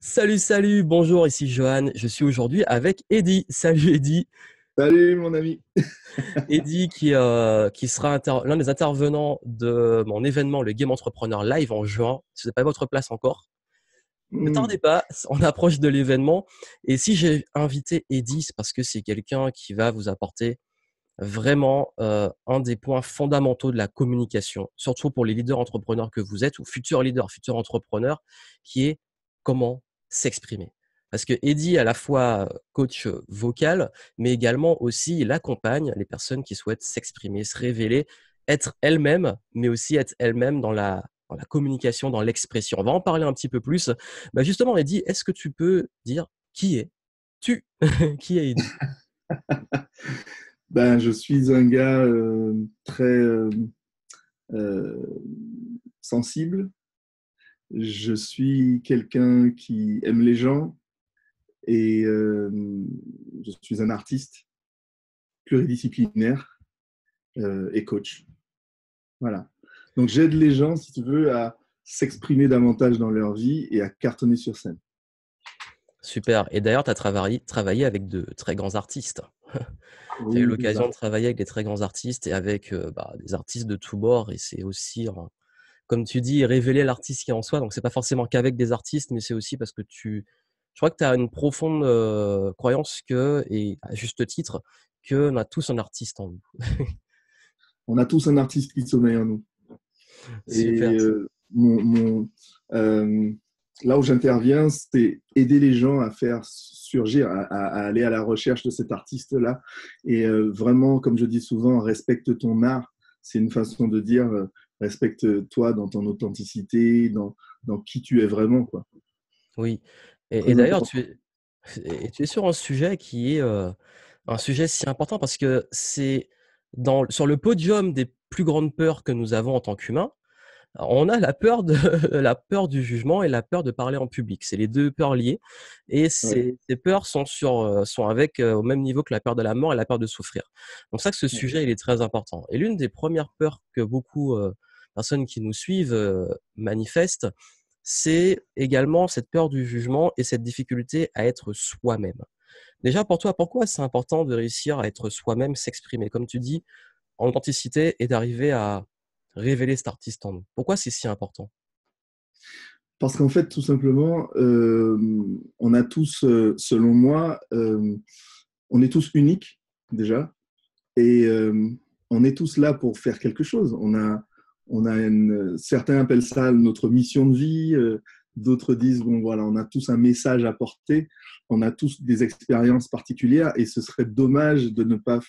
Salut, salut, bonjour, ici Johan. Je suis aujourd'hui avec Eddy. Salut Eddy. Salut mon ami. Eddy qui sera l'un des intervenants de mon événement, le Game Entrepreneur Live en juin. Si ce n'est pas votre place encore, ne tardez Hmm. pas, on approche de l'événement. Et si j'ai invité Eddy, c'est parce que c'est quelqu'un qui va vous apporter vraiment un des points fondamentaux de la communication, surtout pour les leaders entrepreneurs que vous êtes ou futurs leaders, futurs entrepreneurs, qui est comment s'exprimer. Parce que Eddy est à la fois coach vocal, mais également aussi il accompagne les personnes qui souhaitent s'exprimer, se révéler, être elles-mêmes, mais aussi être elles-mêmes dans la communication, dans l'expression. On va en parler un petit peu plus. Bah justement, Eddy, est-ce que tu peux dire qui es-tu? Qui est Eddy? Je suis un gars très euh, sensible. Je suis quelqu'un qui aime les gens et je suis un artiste pluridisciplinaire et coach. Voilà. Donc j'aide les gens, si tu veux, à s'exprimer davantage dans leur vie et à cartonner sur scène. Super. Et d'ailleurs, tu as travaillé avec de très grands artistes. Tu as eu Oui, c'est l'occasion ça. de travailler avec des très grands artistes et avec des artistes de tous bords. Et c'est aussi, comme tu dis, révéler l'artiste qui est en soi. Donc, c'est pas forcément qu'avec des artistes, mais c'est aussi parce que je crois que tu as une profonde croyance et à juste titre, qu'on a tous un artiste en nous. On a tous un artiste qui sommeille en nous. Et Super. euh, là où j'interviens, c'est aider les gens à faire surgir, à aller à la recherche de cet artiste-là. Et vraiment, comme je dis souvent, respecte ton art. C'est une façon de dire respecte-toi dans ton authenticité, dans qui tu es vraiment, quoi. Oui. Et Très d'ailleurs, important. tu es sur un sujet qui est un sujet si important parce que c'est sur le podium des plus grandes peurs que nous avons en tant qu'humains. On a la peur la peur du jugement et la peur de parler en public. C'est les deux peurs liées et Ouais, ces peurs sont avec au même niveau que la peur de la mort et la peur de souffrir. Donc ça que ce ouais. sujet, il est très important. Et l'une des premières peurs que beaucoup personnes qui nous suivent manifestent, c'est également cette peur du jugement et cette difficulté à être soi-même. Déjà pour toi, pourquoi c'est important de réussir à être soi-même, s'exprimer, comme tu dis, en authenticité et d'arriver à révéler cet artiste en nous? Pourquoi c'est si important? Parce qu'en fait, tout simplement, on a tous, selon moi, on est tous uniques déjà. Et on est tous là pour faire quelque chose. Certains appellent ça notre mission de vie, d'autres disent, bon voilà, on a tous un message à porter, on a tous des expériences particulières et ce serait dommage de ne pas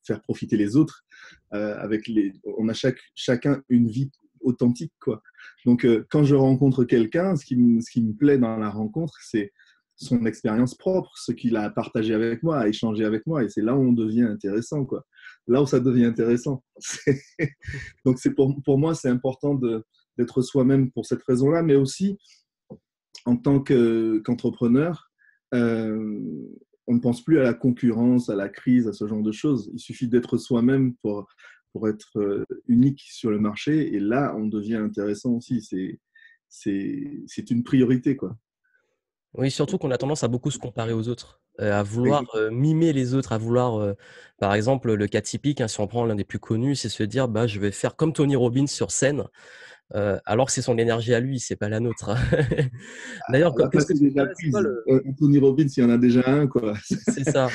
faire profiter les autres. On a chacun une vie authentique, quoi. Donc, quand je rencontre quelqu'un, ce qui me plaît dans la rencontre, c'est son expérience propre, ce qu'il a partagé avec moi, a échangé avec moi, et c'est là où on devient intéressant, quoi. Là où ça devient intéressant. Donc, pour moi, c'est important d'être soi-même pour cette raison-là, mais aussi en tant qu'entrepreneur, euh, on ne pense plus à la concurrence, à la crise, à ce genre de choses. Il suffit d'être soi-même pour être unique sur le marché, et là, on devient intéressant aussi. C'est une priorité, quoi. Oui, surtout qu'on a tendance à beaucoup se comparer aux autres, à vouloir, Exactement. mimer les autres, à vouloir, par exemple, le cas typique, hein, si on prend l'un des plus connus, c'est se dire: «Bah, je vais faire comme Tony Robbins sur scène», alors que c'est son énergie à lui, c'est pas la nôtre, hein. D'ailleurs, La qu'est-ce place que est tu déjà dirais, c'est quoi prise. le Anthony Robbins, il y en a déjà un, quoi. c'est ça.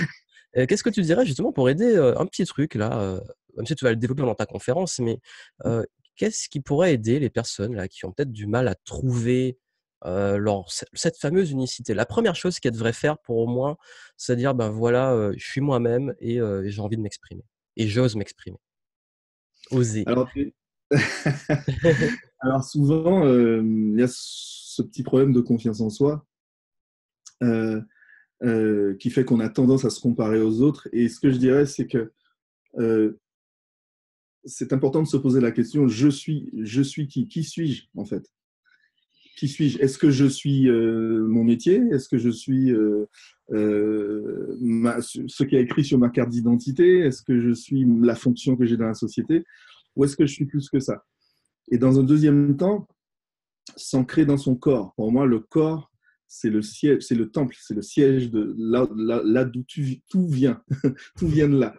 Qu'est-ce que tu dirais justement pour aider, un petit truc là, même si tu vas le développer dans ta conférence, mais heu, qu'est-ce qui pourrait aider les personnes là qui ont peut-être du mal à trouver, cette fameuse unicité? La première chose qu'elles devraient faire pour au moins se dire: «Ben voilà, je suis moi-même et j'ai envie de m'exprimer et j'ose m'exprimer». Oser. Alors, alors souvent, il y a ce petit problème de confiance en soi euh, qui fait qu'on a tendance à se comparer aux autres. Et ce que je dirais, c'est que euh, c'est important de se poser la question, je suis qui suis-je en fait? Qui suis-je? Est-ce que je suis mon métier? Est-ce que je suis ce qui est écrit sur ma carte d'identité? Est-ce que je suis la fonction que j'ai dans la société? Ou est-ce que je suis plus que ça? Et dans un deuxième temps, s'ancrer dans son corps. Pour moi, le corps, c'est le siège, c'est le temple, c'est le siège de là d'où tout vient, tout vient de là.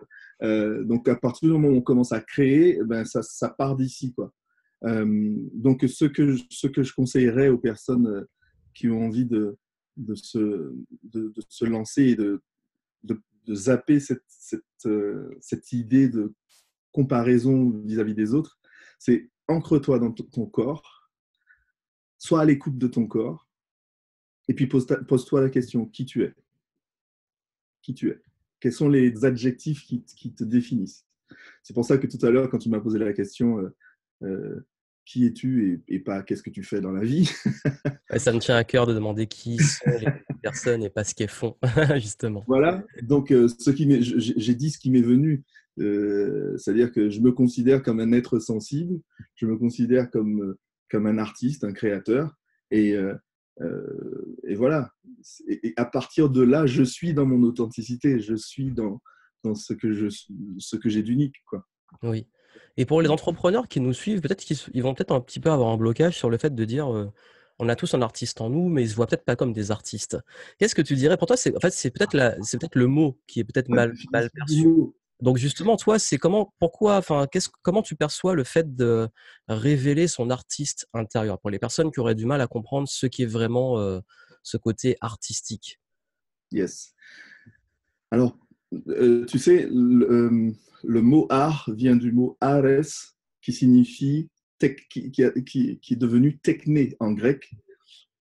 Donc à partir du moment où on commence à créer, ben ça part d'ici, quoi. Donc ce que je conseillerais aux personnes qui ont envie de se lancer et de zapper cette idée de comparaison vis-à-vis des autres, c'est ancre-toi dans ton corps, sois à l'écoute de ton corps, et puis pose-toi la question, qui tu es? Qui tu es? Quels sont les adjectifs qui te définissent? C'est pour ça que tout à l'heure, quand tu m'as posé la question, qui es-tu et pas qu'est-ce que tu fais dans la vie? Ouais, ça me tient à cœur de demander qui sont les personnes et pas ce qu'elles font, justement. Voilà, donc j'ai dit ce qui m'est venu, c'est-à-dire que je me considère comme un être sensible, je me considère comme un artiste, un créateur, et, et voilà. Et à partir de là, je suis dans mon authenticité, je suis dans ce que j'ai d'unique, quoi. Oui. Et pour les entrepreneurs qui nous suivent, peut-être ils vont peut-être un petit peu avoir un blocage sur le fait de dire, on a tous un artiste en nous, mais ils se voient peut-être pas comme des artistes. Qu'est-ce que tu dirais? Pour toi, en fait, c'est peut-être le mot qui est peut-être La mal définition du perçu. mot. Donc justement, toi, c'est comment tu perçois le fait de révéler son artiste intérieur pour les personnes qui auraient du mal à comprendre ce qui est vraiment, ce côté artistique? Yes. Alors, tu sais, le mot art vient du mot ares, qui signifie, qui est devenu techné en grec,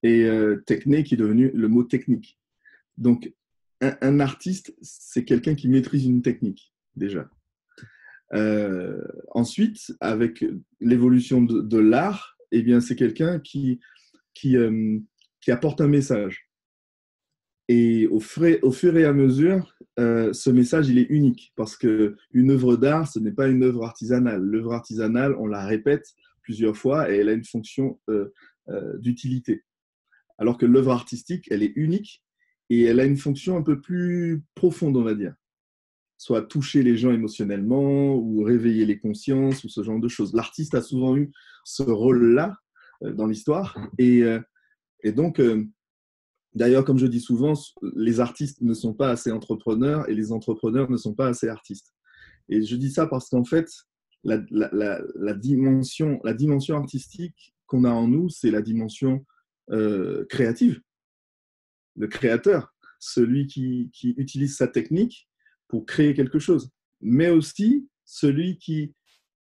et techné qui est devenu le mot technique. Donc, un artiste, c'est quelqu'un qui maîtrise une technique, déjà. Ensuite, avec l'évolution de l'art, eh bien, c'est quelqu'un qui, euh, qui apporte un message. Et au fur et à mesure, ce message, il est unique parce qu'une œuvre d'art, ce n'est pas une œuvre artisanale. L'œuvre artisanale, on la répète plusieurs fois et elle a une fonction d'utilité. Alors que l'œuvre artistique, elle est unique et elle a une fonction un peu plus profonde, on va dire. Soit toucher les gens émotionnellement ou réveiller les consciences ou ce genre de choses. L'artiste a souvent eu ce rôle-là dans l'histoire et donc, d'ailleurs, comme je dis souvent, les artistes ne sont pas assez entrepreneurs et les entrepreneurs ne sont pas assez artistes. Et je dis ça parce qu'en fait, la dimension artistique qu'on a en nous, c'est la dimension créative, le créateur, celui qui utilise sa technique pour créer quelque chose, mais aussi celui qui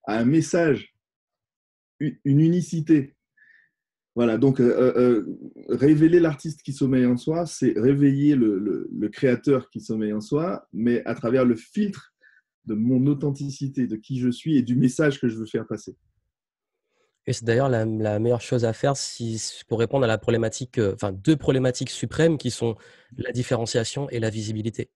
a un message, une unicité. Voilà, donc révéler l'artiste qui sommeille en soi, c'est réveiller le créateur qui sommeille en soi, mais à travers le filtre de mon authenticité, de qui je suis et du message que je veux faire passer. Et c'est d'ailleurs la meilleure chose à faire pour répondre à la problématique, enfin 2 problématiques suprêmes qui sont la différenciation et la visibilité.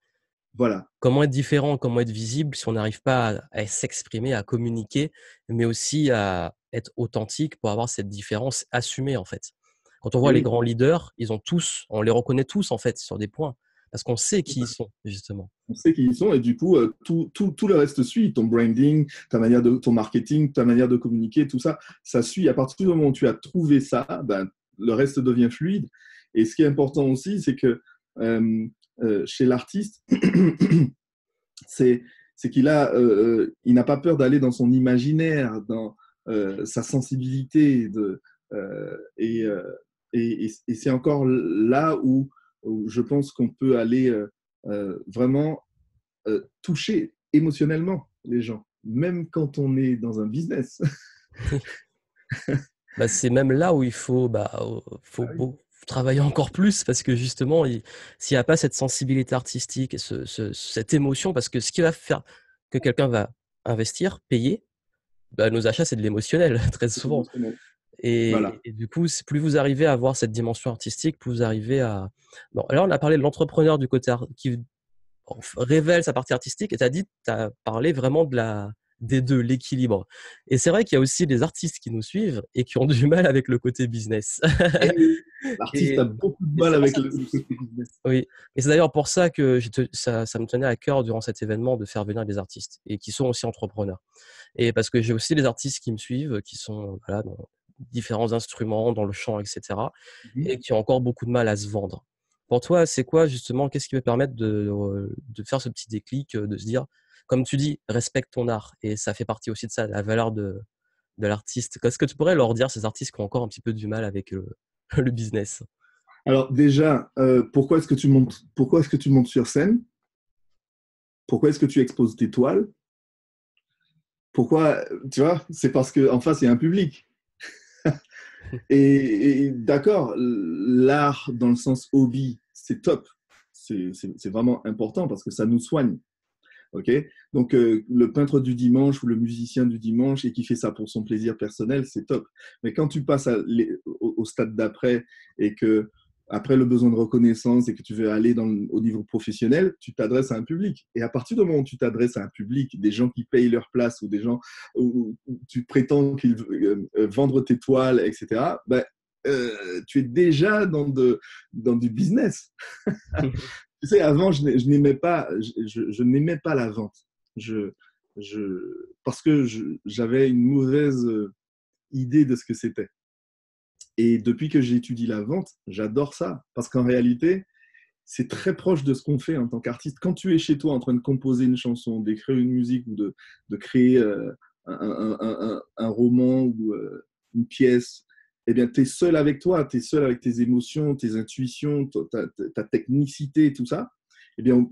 Voilà, Comment être différent, comment être visible si on n'arrive pas à s'exprimer, à communiquer, mais aussi à être authentique pour avoir cette différence assumée, en fait. Quand on et voit les oui, grands leaders, on les reconnaît tous, en fait, sur des points, parce qu'on sait qui ils sont, justement. on sait qui ils sont et du coup, tout le reste suit. Ton branding, ton marketing, ta manière de communiquer, tout ça, ça suit. À partir du moment où tu as trouvé ça, ben, le reste devient fluide. Et ce qui est important aussi, c'est que chez l'artiste, c'est il n'a pas peur d'aller dans son imaginaire, dans sa sensibilité, et, et c'est encore là où je pense qu'on peut aller vraiment toucher émotionnellement les gens, même quand on est dans un business. Bah, c'est même là où il faut, Ah oui. travailler encore plus parce que justement, s'il n'y a pas cette sensibilité artistique et cette émotion, parce que ce qui va faire que quelqu'un va investir, payer, bah, nos achats, c'est de l'émotionnel, très C'est souvent. émotionnel. Voilà. Et du coup, plus vous arrivez à avoir cette dimension artistique, plus vous arrivez à... Bon, alors on a parlé de l'entrepreneur du côté qui révèle sa partie artistique et tu as parlé vraiment des deux, l'équilibre. Et c'est vrai qu'il y a aussi des artistes qui nous suivent et qui ont du mal avec le côté business. Et oui, l'artiste Et, a beaucoup de et mal c'est pour avec ça, le côté business. oui. Et c'est d'ailleurs pour ça que ça me tenait à cœur durant cet événement de faire venir des artistes et qui sont aussi entrepreneurs. Et parce que j'ai aussi des artistes qui me suivent, qui sont voilà, différents instruments dans le chant, etc., Mhm. et qui ont encore beaucoup de mal à se vendre. Pour toi, c'est quoi justement, qu'est-ce qui peut permettre de faire ce petit déclic, de se dire, comme tu dis, respecte ton art, et ça fait partie aussi de ça, la valeur de l'artiste. Qu'est-ce que tu pourrais leur dire, ces artistes qui ont encore un petit peu du mal avec le business? Alors déjà, pourquoi est-ce que tu montes sur scène? Pourquoi est-ce que tu exposes tes toiles? Pourquoi, tu vois, c'est parce qu'en face, il y a un public. Et d'accord, l'art dans le sens hobby, c'est top. C'est vraiment important parce que ça nous soigne. Ok. Donc, le peintre du dimanche ou le musicien du dimanche et qui fait ça pour son plaisir personnel, c'est top. Mais quand tu passes au stade d'après et que, après le besoin de reconnaissance et que tu veux aller au niveau professionnel, tu t'adresses à un public. Et à partir du moment où tu t'adresses à un public, des gens qui payent leur place ou des gens où tu prétends qu'ils vendent tes toiles, etc., ben, tu es déjà dans du business. Tu sais, avant, je n'aimais pas, je n'aimais pas la vente. Je, parce que j'avais une mauvaise idée de ce que c'était. Et depuis que j'étudie la vente, j'adore ça. Parce qu'en réalité, c'est très proche de ce qu'on fait en tant qu'artiste. Quand tu es chez toi en train de composer une chanson, d'écrire une musique ou de créer un roman ou une pièce, eh bien, tu es seul avec toi, tu es seul avec tes émotions, tes intuitions, ta technicité, tout ça. Eh bien,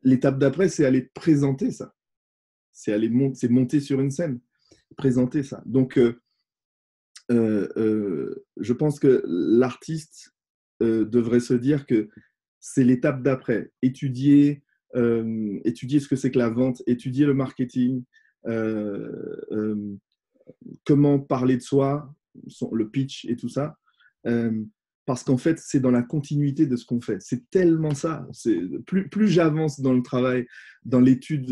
l'étape d'après, c'est aller présenter ça. C'est monter sur une scène, présenter ça. Donc, je pense que l'artiste devrait se dire que c'est l'étape d'après. Étudier ce que c'est que la vente, étudier le marketing, euh, euh, comment parler de soi, le pitch et tout ça. Euh, Parce qu'en fait, c'est dans la continuité de ce qu'on fait. C'est tellement ça. Plus j'avance dans le travail, dans l'étude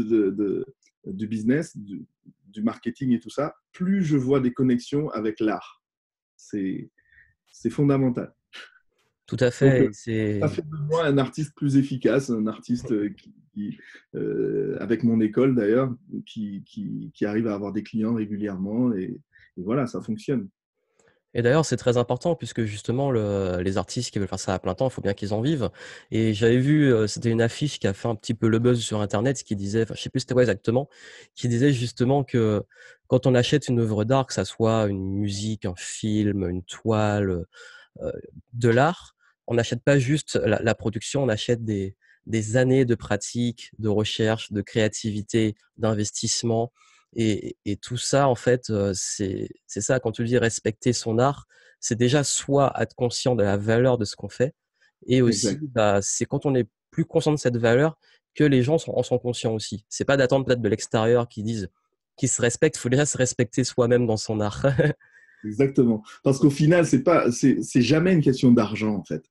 du business, du marketing et tout ça, plus je vois des connexions avec l'art. C'est fondamental. Tout à Donc, fait. ça fait de moi un artiste plus efficace, un artiste avec mon école d'ailleurs, qui arrive à avoir des clients régulièrement et voilà, ça fonctionne. Et d'ailleurs, c'est très important puisque justement les artistes qui veulent faire ça à plein temps, il faut bien qu'ils en vivent. Et j'avais vu, c'était une affiche qui a fait un petit peu le buzz sur internet qui disait, enfin je sais plus c'était quoi exactement, qui disait justement que quand on achète une œuvre d'art, que ça soit une musique, un film, une toile, heu, de l'art, on n'achète pas juste la production, on achète des années de pratique, de recherche, de créativité, d'investissement, et tout ça en fait, c'est ça quand tu dis respecter son art, c'est déjà soit être conscient de la valeur de ce qu'on fait, et aussi, Exact. bah, c'est quand on est plus conscient de cette valeur que les gens en sont conscients aussi. C'est pas d'attendre peut-être de l'extérieur qu'ils se respectent, il faut déjà se respecter soi-même dans son art. Exactement. Parce qu'au final, c'est jamais une question d'argent, en fait.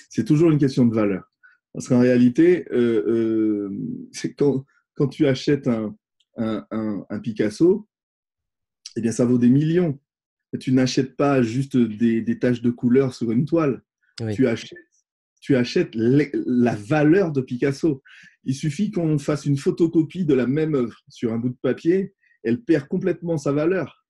C'est toujours une question de valeur. Parce qu'en réalité, c'est quand tu achètes un Picasso, eh bien, ça vaut des millions. Et tu n'achètes pas juste des taches de couleur sur une toile. Oui, Tu achètes, tu achètes la valeur de Picasso. Il suffit qu'on fasse une photocopie de la même œuvre sur un bout de papier, elle perd complètement sa valeur.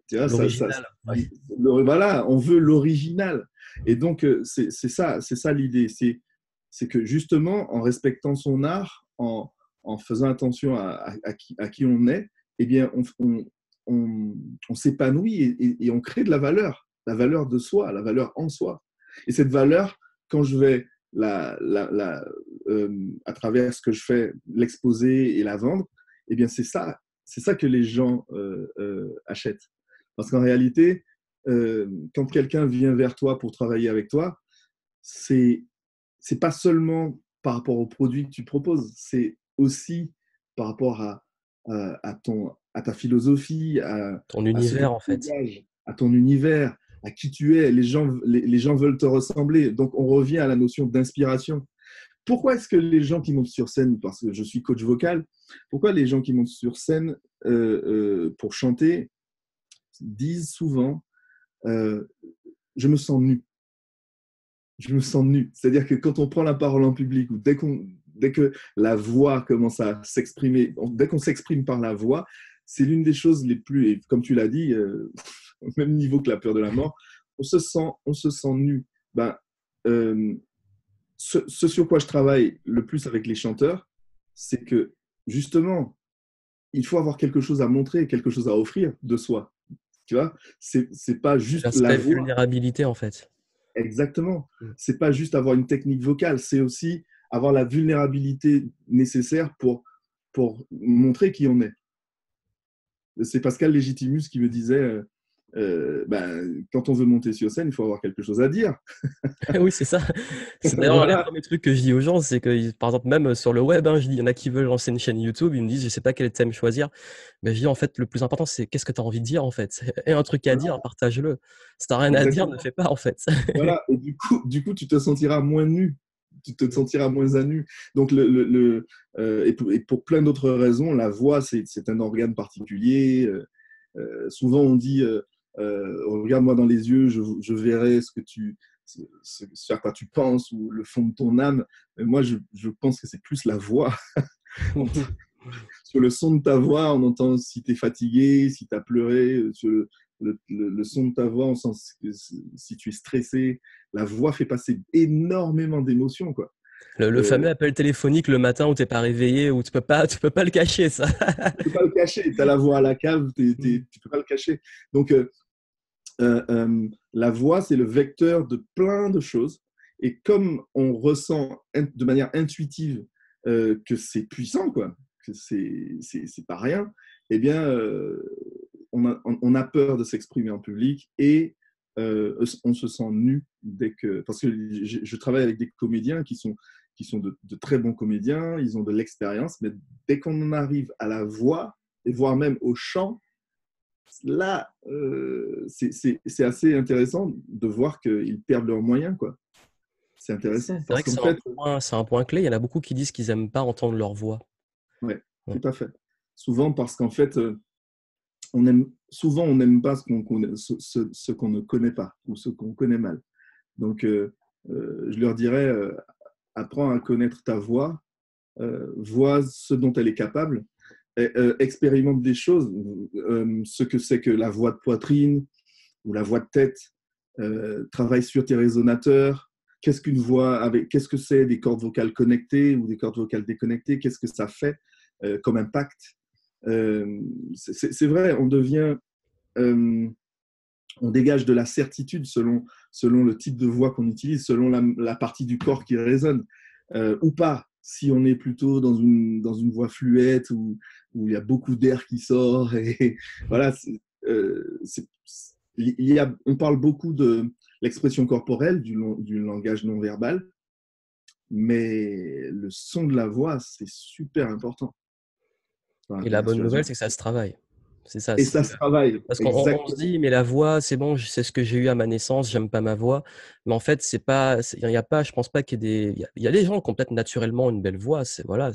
Tu vois, l'original, ouais. voilà, on veut l'original. Et donc, c'est ça l'idée. C'est que justement, en respectant son art, en faisant attention à qui on est, eh bien, on s'épanouit et on crée de la valeur de soi, la valeur en soi. Et cette valeur, quand je vais à travers ce que je fais, l'exposer et la vendre, eh bien, c'est ça que les gens achètent. Parce qu'en réalité, quand quelqu'un vient vers toi pour travailler avec toi, c'est pas seulement par rapport au produit que tu proposes, c'est aussi par rapport à ta philosophie, Ton à ce que univers tu en fait. dégages, à ton univers, à qui tu es. Les gens veulent te ressembler. Donc, on revient à la notion d'inspiration. Pourquoi est-ce que les gens qui montent sur scène, parce que je suis coach vocal, pourquoi les gens qui montent sur scène pour chanter disent souvent je me sens nu. Je me sens nu. C'est-à-dire que quand on prend la parole en public ou dès que la voix commence à s'exprimer, dès qu'on s'exprime par la voix, c'est l'une des choses les plus, et comme tu l'as dit, au même niveau que la peur de la mort, on se sent nu. Ben, euh, ce sur quoi je travaille le plus avec les chanteurs, c'est que justement, il faut avoir quelque chose à montrer, quelque chose à offrir de soi. Tu vois, c'est pas C'est juste la l'aspect voix. vulnérabilité, en fait. Exactement. Mm. C'est pas juste avoir une technique vocale, c'est aussi avoir la vulnérabilité nécessaire pour montrer qui on est. C'est Pascal Légitimus qui me disait ben, quand on veut monter sur scène, il faut avoir quelque chose à dire. Oui, c'est ça. C'est d'ailleurs un des Voilà. premiers trucs que je dis aux gens, c'est que, par exemple, même sur le web, hein, je dis, il y en a qui veulent lancer une chaîne YouTube, ils me disent, je sais pas quel thème choisir. Ben, je dis, en fait, le plus important, c'est qu'est-ce que tu as envie de dire, en fait. Et un truc à dire, Voilà. partage-le. Si t'as rien à dire, ne Exactement. fais pas, en fait. Voilà. Et du coup, tu te sentiras moins nu. Tu te sentiras moins à nu. Donc, et pour plein d'autres raisons, la voix, c'est un organe particulier. Souvent, on dit regarde-moi dans les yeux, je verrai ce à quoi tu penses ou le fond de ton âme. Mais moi, je pense que c'est plus la voix. Sur le son de ta voix, on entend si tu es fatigué, si tu as pleuré. Sur le son de ta voix, on sent si tu es stressé. La voix fait passer énormément d'émotions, quoi. Le fameux appel téléphonique le matin où t'es pas réveillé, où tu peux pas le cacher, ça. Tu peux pas le cacher. Tu as la voix à la cave, tu peux pas le cacher. Donc, la voix, c'est le vecteur de plein de choses. Et comme on ressent de manière intuitive que c'est puissant, quoi, que c'est pas rien, eh bien, on a peur de s'exprimer en public et on se sent nu dès que. Parce que je travaille avec des comédiens qui sont de très bons comédiens, ils ont de l'expérience, mais dès qu'on en arrive à la voix, et voire même au chant, là, c'est assez intéressant de voir qu'ils perdent leurs moyens, quoi. C'est C'est intéressant c'est vrai parce que qu'en fait, c'est un point clé. Il y en a beaucoup qui disent qu'ils aiment pas entendre leur voix. ouais, Ouais. tout à fait. Souvent parce qu'en fait, souvent on n'aime pas ce qu'on ne connaît pas ou ce qu'on connaît mal. Donc, je leur dirais, apprends à connaître ta voix, vois ce dont elle est capable, expérimente des choses, ce que c'est que la voix de poitrine ou la voix de tête, travaille sur tes résonateurs. Qu'est-ce que c'est des cordes vocales connectées ou des cordes vocales déconnectées? Qu'est-ce que ça fait comme impact? C'est vrai, euh, on dégage de la certitude selon le type de voix qu'on utilise, selon la partie du corps qui résonne, ou pas. Si on est plutôt dans une voix fluette où il y a beaucoup d'air qui sort, et voilà, on parle beaucoup de l'expression corporelle, du langage non verbal, mais le son de la voix, c'est super important dans la Et la bonne nouvelle, persuasion. c'est que ça se travaille. C'est ça. Et ça se travaille, Parce qu'on se exactement. dit, mais la voix, c'est bon, c'est ce que j'ai eu à ma naissance, j'aime pas ma voix. Mais en fait, c'est pas, il y a pas, je pense pas qu'il y ait il y a des gens qui ont peut-être naturellement une belle voix, voilà,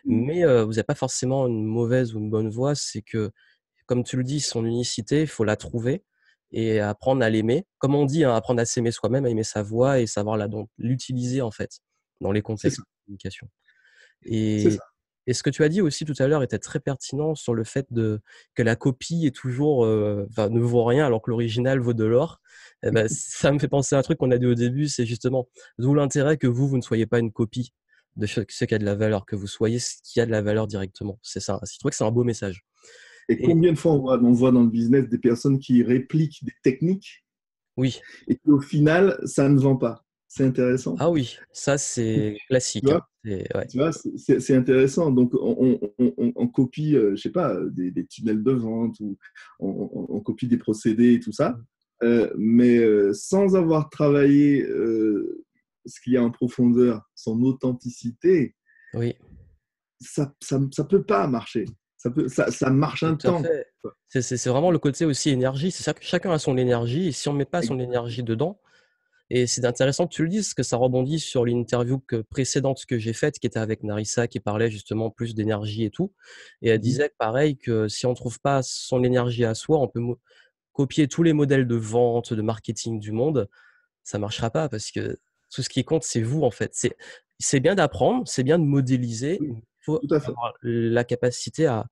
mais vous n'avez pas forcément une mauvaise ou une bonne voix. C'est que, comme tu le dis, son unicité, il faut la trouver et apprendre à l'aimer. Comme on dit, hein, apprendre à s'aimer soi-même, à aimer sa voix et savoir donc l'utiliser en fait dans les C'est contextes ça, de communication. c'est ça. Et ce que tu as dit aussi tout à l'heure était très pertinent sur le fait que la copie est toujours, enfin, ne vaut rien alors que l'original vaut de l'or. Eh ben, ça me fait penser à un truc qu'on a dit au début, c'est justement d'où l'intérêt que vous ne soyez pas une copie de ce qui a de la valeur, que vous soyez ce qui a de la valeur directement. C'est ça. Je trouve que c'est un beau message. Et Et combien de fois on voit dans le business des personnes qui répliquent des techniques oui, et qu'au final, ça ne vend pas. C'est intéressant. ah oui, ça c'est Tu classique, hein. vois, Ouais. tu vois, c'est intéressant. Donc, on copie, je sais pas, des tunnels de vente ou on copie des procédés et tout ça, mais sans avoir travaillé ce qu'il y a en profondeur, son authenticité, Oui. ça peut pas marcher. Ça marche un Tout à temps. fait. C'est vraiment le côté aussi énergie. C'est ça que chacun a son énergie et si on met pas son énergie dedans, et c'est intéressant que tu le dises, parce que ça rebondit sur l'interview précédente que j'ai faite, qui était avec Narissa, qui parlait justement plus d'énergie et tout. Et elle Mhm. disait pareil que si on trouve pas son énergie à soi, on peut copier tous les modèles de vente, de marketing du monde, ça marchera pas parce que tout ce qui compte, c'est vous en fait. C'est bien d'apprendre, c'est bien de modéliser, Oui, mais il faut tout à fait. avoir la capacité à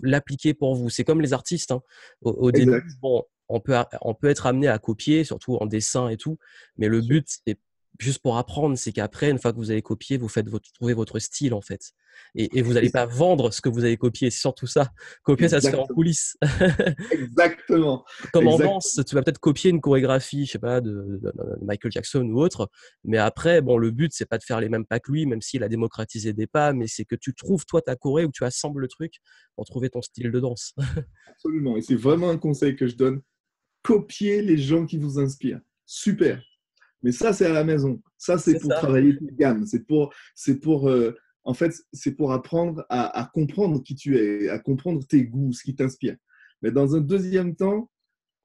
l'appliquer pour vous. C'est comme les artistes, hein. Au début, Exact. bon, on peut être amené à copier, surtout en dessin et tout, mais le Sûr. but, c'est juste pour apprendre, c'est qu'après, une fois que vous avez copié, vous trouvez votre style en fait. Et vous Et n'allez pas vendre ce que vous avez copié, c'est surtout ça. Copier, ça se fait en exactement. coulisses. Exactement. Comme en Exact. danse, tu vas peut-être copier une chorégraphie, je sais pas, de Michael Jackson ou autre, mais après, bon, le but, c'est pas de faire les mêmes pas que lui, même s'il a démocratisé des pas, mais c'est que tu trouves, toi, ta choré, ou tu assembles le truc pour trouver ton style de danse. Absolument. Et c'est vraiment un conseil que je donne. Copiez les gens qui vous inspirent. Super. Mais ça, c'est à la maison. Ça, c'est C'est pour ça. travailler tes gammes. En fait, c'est pour apprendre à comprendre qui tu es, à comprendre tes goûts, ce qui t'inspire. Mais dans un deuxième temps,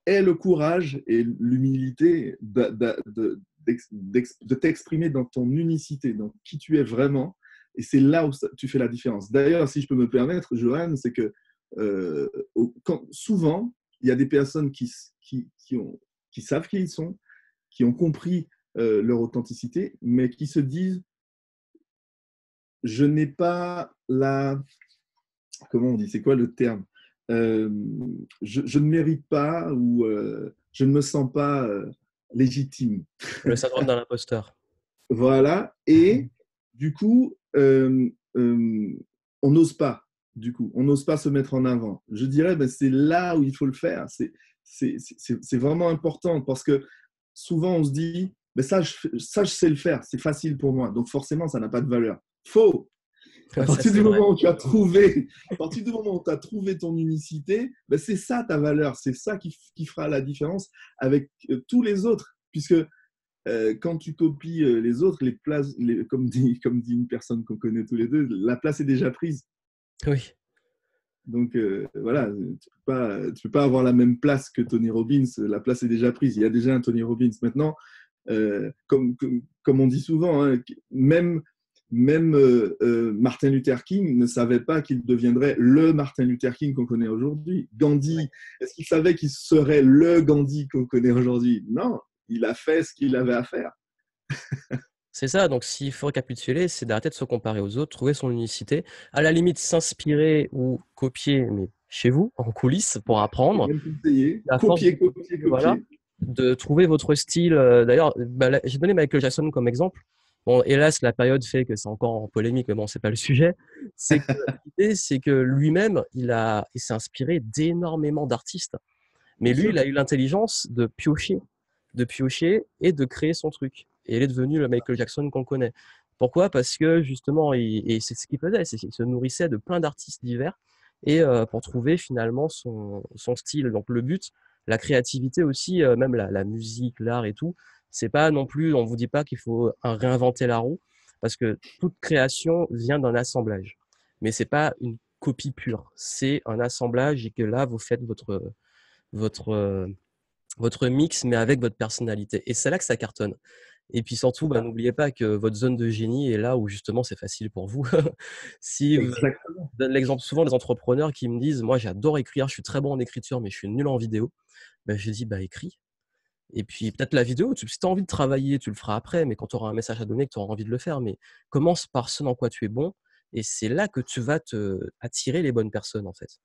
aie le courage et l'humilité de t'exprimer dans ton unicité, dans qui tu es vraiment. Et c'est là où tu fais la différence. D'ailleurs, si je peux me permettre, Johan, c'est que souvent, il y a des personnes qui savent qui ils sont, qui ont compris leur authenticité, mais qui se disent je n'ai pas la. Comment on dit? C'est quoi le terme? euh, je ne mérite pas ou je ne me sens pas légitime. Le syndrome d'un imposteur. Voilà. Et du coup, on n'ose pas. Du coup, on n'ose pas se mettre en avant. Je dirais, ben, c'est là où il faut le faire. C'est vraiment important parce que souvent on se dit, ben, ça, je sais le faire, c'est facile pour moi. Donc forcément, ça n'a pas de valeur. Faux. À Ouais, ça, partir c'est du vrai. moment où tu as trouvé, à partir du moment où tu as trouvé ton unicité, ben c'est ça ta valeur, c'est ça qui fera la différence avec tous les autres. Puisque quand tu copies les autres, comme dit une personne qu'on connaît tous les deux, la place est déjà prise. Oui. Donc voilà, tu peux pas avoir la même place que Tony Robbins, la place est déjà prise, il y a déjà un Tony Robbins. Maintenant, comme on dit souvent, hein, même Martin Luther King ne savait pas qu'il deviendrait le Martin Luther King qu'on connaît aujourd'hui. Ouais. Gandhi, est-ce qu'il savait qu'il serait le Gandhi qu'on connaît aujourd'hui? Non, il a fait ce qu'il avait à faire. C'est ça, donc s'il faut récapituler, c'est d'arrêter de se comparer aux autres, trouver son unicité, à la limite s'inspirer ou copier, mais chez vous, en coulisses, pour Et apprendre. même conseiller, À force copier, copier, voilà, copier. de trouver votre style. D'ailleurs, bah, j'ai donné Michael Jackson comme exemple. Bon, hélas, la période fait que c'est encore en polémique, mais bon, c'est pas le sujet. C'est que l'idée, c'est que lui-même, il s'est inspiré d'énormément d'artistes. Mais Bien lui, sûr. il a eu l'intelligence de piocher et de créer son truc. Et il est devenu le Michael Jackson qu'on connaît. Pourquoi? Parce que justement, et c'est ce qu'il faisait, c'est qu'il se nourrissait de plein d'artistes divers et pour trouver finalement son style. Donc le but, la créativité aussi, même la musique, l'art et tout, c'est pas non plus, on vous dit pas qu'il faut réinventer la roue, parce que toute création vient d'un assemblage. Mais c'est pas une copie pure, c'est un assemblage et que là, vous faites votre, euh, votre mix, mais avec votre personnalité. Et c'est là que ça cartonne. Et puis surtout, bah, n'oubliez pas que votre zone de génie est là où justement c'est facile pour vous. Si vous, je Exactement. donne l'exemple souvent des entrepreneurs qui me disent, moi j'adore écrire, je suis très bon en écriture, mais je suis nul en vidéo. Ben, je dis, bah écris. Et puis peut-être la vidéo, si tu as envie de travailler, tu le feras après, mais quand tu auras un message à donner, que tu auras envie de le faire, mais commence par ce dans quoi tu es bon, et c'est là que tu vas attirer les bonnes personnes en fait.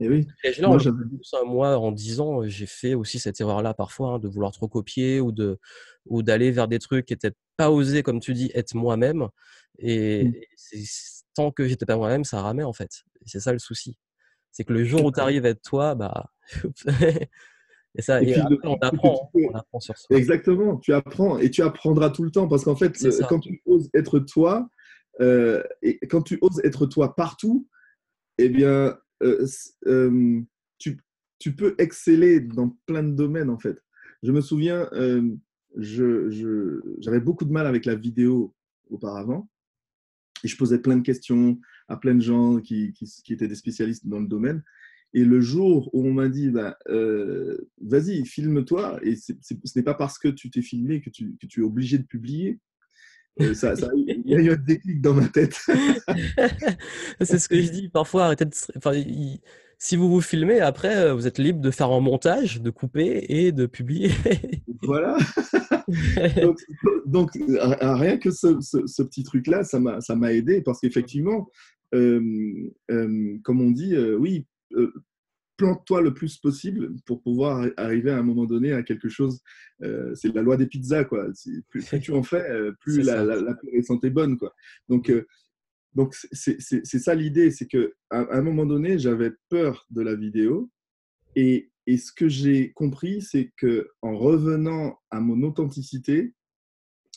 Et oui, Piège-là, on moi le j'avais. fait tous, hein. Moi, en 10 ans, j'ai fait aussi cette erreur-là parfois, hein, de vouloir trop copier ou d'aller vers des trucs qui étaient pas osés, comme tu dis, être moi-même. Et tant que j'étais pas moi-même, ça ramait en fait. Et c'est ça le souci. C'est que le jour où tu arrives à être toi, bah, et ça, Et et puis le après, on truc, c'est que apprend, hein, on apprend sur soi. exactement, tu apprends et tu apprendras tout le temps parce qu'en fait, C'est ça. quand tu oses être toi, et quand tu oses être toi partout, eh bien, tu, tu peux exceller dans plein de domaines en fait. Je me souviens, j'avais beaucoup de mal avec la vidéo auparavant et je posais plein de questions à plein de gens qui étaient des spécialistes dans le domaine. Et le jour où on m'a dit, bah, vas-y, filme-toi, et ce n'est pas parce que tu t'es filmé que tu es obligé de publier. Il y a eu un déclic dans ma tête. C'est ce que je dis. Parfois, arrêtez de. Enfin, si vous vous filmez, après, vous êtes libre de faire un montage, de couper et de publier. Voilà. Donc, donc, rien que ce petit truc-là, ça m'a aidé parce qu'effectivement, comme on dit, oui, plante-toi le plus possible pour pouvoir arriver à un moment donné à quelque chose. C'est la loi des pizzas, quoi. Plus tu en fais, plus C'est ça. la récente est bonne, quoi. Donc, c'est ça l'idée, c'est qu'à un moment donné, j'avais peur de la vidéo. Et ce que j'ai compris, c'est qu'en revenant à mon authenticité,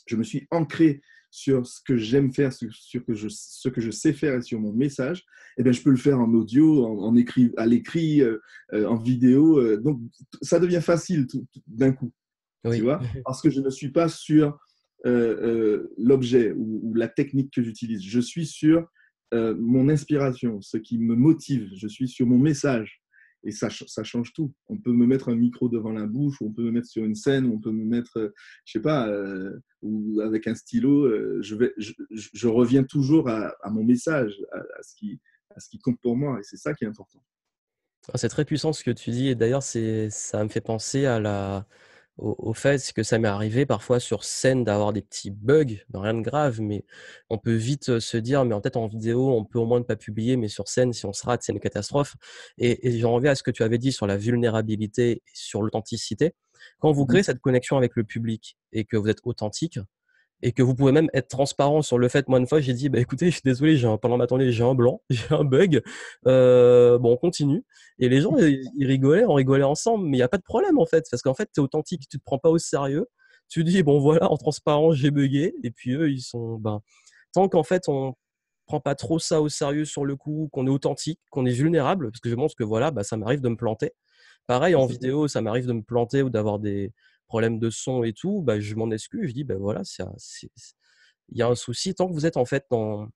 je me suis ancré sur ce que j'aime faire, ce que je sais faire et sur mon message. Eh bien, je peux le faire en audio, à l'écrit, en vidéo. Donc, ça devient facile d'un coup, tu Oui. vois, parce que je ne suis pas sur l'objet ou la technique que j'utilise. Je suis sur mon inspiration, ce qui me motive. Je suis sur mon message. Et ça change tout. On peut me mettre un micro devant la bouche, ou on peut me mettre sur une scène, ou on peut me mettre, je sais pas, ou avec un stylo. Je reviens toujours à mon message, à ce qui compte pour moi. Et c'est ça qui est important. Ah, c'est très puissant ce que tu dis et d'ailleurs ça me fait penser au fait que ça m'est arrivé parfois sur scène d'avoir des petits bugs, rien de grave, mais on peut vite, se dire: «Mais en fait en vidéo, on peut au moins ne pas publier, mais sur scène, si on se rate, c'est une catastrophe» et j'en reviens à ce que tu avais dit sur la vulnérabilité et sur l'authenticité. Quand vous Mhm. créez cette connexion avec le public et que vous êtes authentique, et que vous pouvez même être transparent sur le fait, moi, une fois, j'ai dit: «Bah, écoutez, je suis désolé, pendant ma tournée, j'ai un blanc, j'ai un bug, bon, on continue» et les gens, ils rigolaient, on rigolait ensemble, mais il y a pas de problème, en fait, parce qu'en fait, tu es authentique, tu te prends pas au sérieux. Tu dis: «Bon, voilà, en transparence, j'ai buggé» et puis eux, ils sont ben, tant qu'en fait, on prend pas trop ça au sérieux sur le coup, qu'on est authentique, qu'on est vulnérable, parce que je montre que, voilà, bah, ça m'arrive de me planter. Pareil, C'est en ça. vidéo, ça m'arrive de me planter ou d'avoir des problèmes de son et tout, bah, je m'en excuse, je dis: «Bah, voilà, il y a un souci». Tant que vous êtes, en fait, dans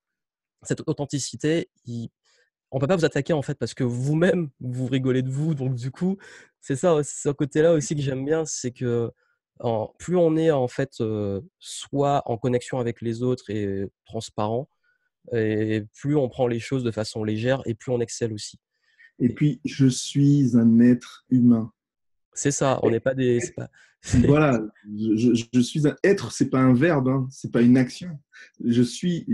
cette authenticité, on peut pas vous attaquer, en fait, parce que vous-même, vous rigolez de vous, donc du coup, c'est ça, c'est ce côté-là aussi que j'aime bien, c'est que plus on est, en fait, soit en connexion avec les autres et transparent et plus on prend les choses de façon légère et plus on excelle aussi Et et puis, je suis un être humain. c'est ça, on n'est pas des c'est pas Voilà, je suis un être, c'est pas un verbe, hein, c'est pas une action. Je suis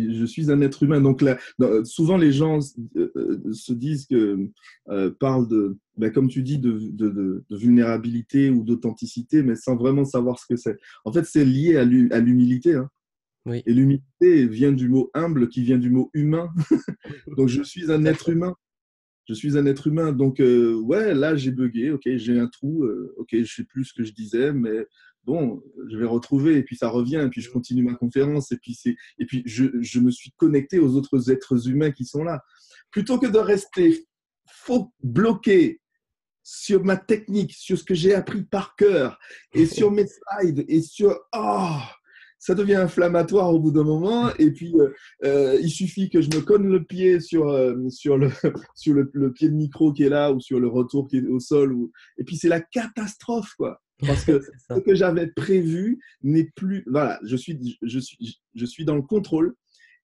un être humain. Donc là, souvent les gens se disent que parlent de, ben, comme tu dis, de vulnérabilité ou d'authenticité, mais sans vraiment savoir ce que c'est. En fait, c'est lié à l'humilité, hein. oui, Et l'humilité vient du mot humble, qui vient du mot humain. Donc je suis un tout à être fait. humain. Je suis un être humain, donc ouais, là j'ai bugué, ok, j'ai un trou, ok, je sais plus ce que je disais, mais bon, je vais retrouver, et puis ça revient, et puis je Mmh. continue ma conférence, et puis je me suis connecté aux autres êtres humains qui sont là. Plutôt que de rester bloqué sur ma technique, sur ce que j'ai appris par cœur, et sur mes slides, et sur... Oh, ça devient inflammatoire au bout d'un moment, et puis il suffit que je me cogne le pied sur le pied de micro qui est là, ou sur le retour qui est au sol, et puis c'est la catastrophe, quoi. Parce que C'est ce ça. que j'avais prévu n'est plus... Voilà, je suis dans le contrôle,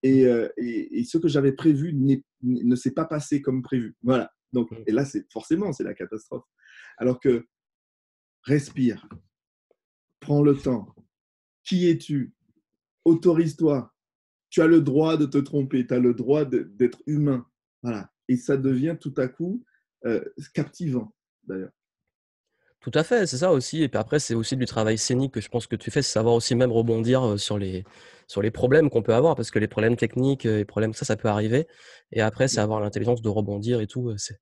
Mmh, et ce que j'avais prévu ne s'est pas passé comme prévu. Voilà. Donc, mmh. et là, c'est la catastrophe. Alors que respire, prends le temps. Qui es-tu? Autorise-toi. Tu as le droit de te tromper, tu as le droit d'être humain. Voilà. Et ça devient tout à coup captivant, d'ailleurs. Tout à fait, c'est ça aussi et puis après c'est aussi du travail scénique que je pense que tu fais, c'est savoir aussi même rebondir, sur les problèmes qu'on peut avoir parce que les problèmes techniques, les problèmes ça peut arriver et après c'est avoir l'intelligence de rebondir et tout, ça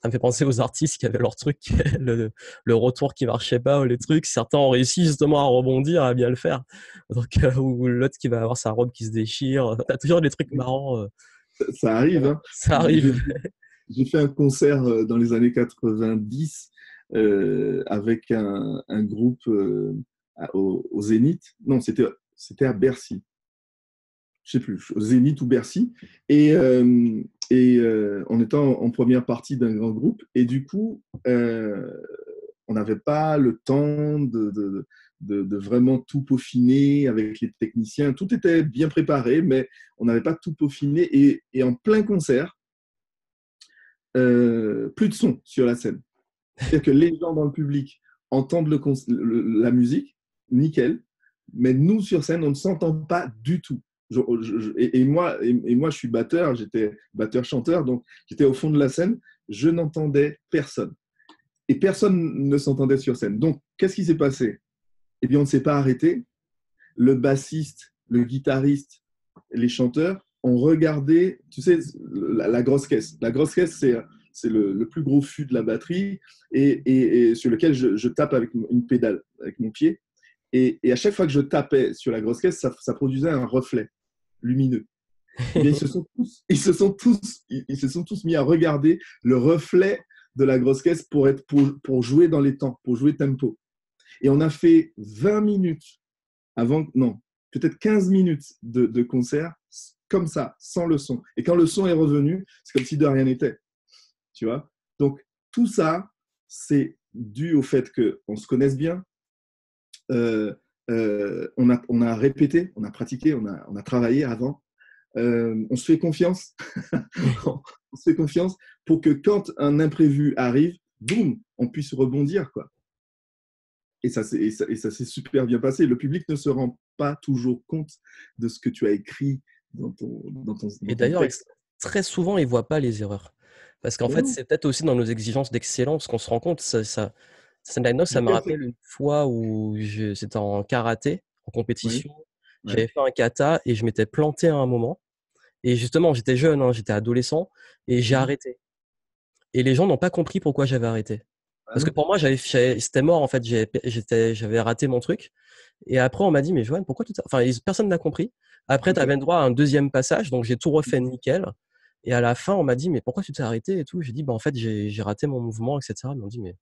me fait penser aux artistes qui avaient leur truc, le retour qui marchait pas ou les trucs, certains ont réussi justement à rebondir, à bien le faire. Donc ou l'autre qui va avoir sa robe qui se déchire, tu toujours des trucs marrants, Ça arrive, voilà, hein. ça J'ai arrive. j'ai fait un concert dans les années 90 avec un groupe au Zénith. Non, c'était à Bercy. Je sais plus, au Zénith ou Bercy. On était en première partie d'un grand groupe. Et du coup, on n'avait pas le temps de vraiment tout peaufiner avec les techniciens. Tout était bien préparé, mais on n'avait pas tout peaufiné. Et en plein concert, plus de son sur la scène. C'est-à-dire que les gens dans le public entendent la musique, nickel, mais nous sur scène, on ne s'entend pas du tout. moi, je suis batteur, j'étais batteur-chanteur, donc j'étais au fond de la scène, je n'entendais personne. Et personne ne s'entendait sur scène. Donc, qu'est-ce qui s'est passé? Eh bien, on ne s'est pas arrêté. Le bassiste, le guitariste, les chanteurs ont regardé, tu sais, la grosse caisse. La grosse caisse, c'est le plus gros fût de la batterie et sur lequel je tape avec une pédale, avec mon pied. Et à chaque fois que je tapais sur la grosse caisse, ça produisait un reflet lumineux. Eh bien, ils se sont tous mis à regarder le reflet de la grosse caisse pour jouer dans les temps, pour jouer tempo. Et on a fait 20 minutes avant, non, peut-être 15 minutes de concert comme ça, sans le son. Et quand le son est revenu, c'est comme si de rien n'était. Tu vois? Donc, tout ça, c'est dû au fait qu'on se connaisse bien. On a répété, on a pratiqué, on a travaillé avant. On se fait confiance. On se fait confiance pour que quand un imprévu arrive, boum, on puisse rebondir, quoi. Et ça s'est super bien passé. Le public ne se rend pas toujours compte de ce que tu as écrit Et dans ton d'ailleurs, texte. très souvent, ils voient pas les erreurs. Parce qu'en Mais fait, non, c'est peut-être aussi dans nos exigences d'excellence qu'on se rend compte. Cette anecdote, ça j'ai me bien fait. rappelle une fois où c'était en karaté, en Oui, compétition. ouais. J'avais fait un kata et je m'étais planté à un moment. Et justement, j'étais jeune, hein, j'étais adolescent et j'ai Mhm. arrêté. Et les gens n'ont pas compris pourquoi j'avais arrêté. Ah Parce que non. pour moi, c'était mort en fait. J'avais raté mon truc. Et après, on m'a dit, mais Joanne, pourquoi tout ça? Enfin, personne n'a compris. Après, tu Ok. avais le droit à un deuxième passage, donc j'ai tout refait nickel. Et à la fin, on m'a dit, mais pourquoi tu t'es arrêté et tout? J'ai dit, bah en fait, j'ai raté mon mouvement, etc. Ils m'ont dit, mais